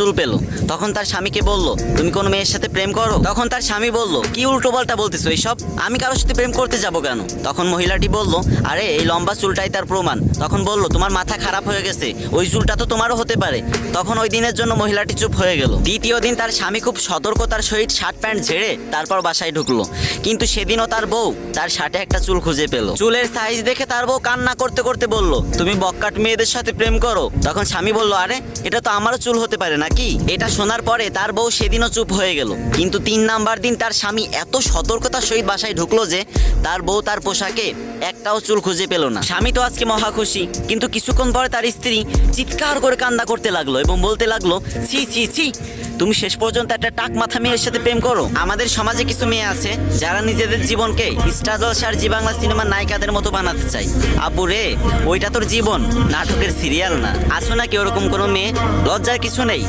চুল পেল। তখন তার স্বামীকে বলল, তুমি কোনো মেয়ের সাথে প্রেম করো? তখন তার স্বামী বলল, কি উল্টো পাল্টা বলতেছো এইসব, আমি কারোর সাথে প্রেম করতে যাব কেন? তখন মহিলাটি বলল, আরে এই লম্বা চুলটাই তার প্রমাণ। তখন বলল, তোমার মাথা খারাপ হয়ে গেছে, ওই চুলটা তো তোমারও হতে পারে। তখন ওই দিনের জন্য মহিলাটি চুপ হয়ে গেল। দ্বিতীয় দিন তার স্বামী খুব সতর্কতার সহিত শার্ট প্যান্ট ঝেড়ে তারপর বাসায় ঢুকলো। কিন্তু সেদিনও তার বউ তার শার্টে একটা চুল খুঁজে পেল। চুলের সাইজ দেখে তার বউ কান্না করতে করতে বলল, তুমি বক্কাট মেয়েদের সাথে প্রেম করো? তখন স্বামী বলল, আরে এটা তো আমারও চুল হতে পারে নাকি? এটা শোনার পরে তার বউ সেদিনও চুপ হয়ে গেল। কিন্তু 3 নাম্বার দিন তার স্বামী এত সতর্কতার সহিত বাসায় ঢুকলো যে তার বউ তার পোশাকে একটাও চুল খুঁজে পেল না। স্বামী তো আজকে মহা খুশি, কিন্তু কিছুক্ষণ পরে তার স্ত্রী চিৎকার করে কান্না করতে লাগলো এবং বলতে লাগলো, ছি ছি ছি, তুমি শেষ পর্যন্ত একটা টাক মাথা মেয়ের সাথে প্রেম করো? আমাদের সমাজে কিছু মেয়ে আছে যারা নিজেদের জীবনকে স্টার জলসার জি বাংলা সিনেমার নায়িকাদের মতো বানাতে চায়। আপু রে, ওইটা তোর জীবন, নাটকের সিরিয়াল না। আসো নাকি ওরকম কোনো মেয়ে? লজ্জার কিছু নেই।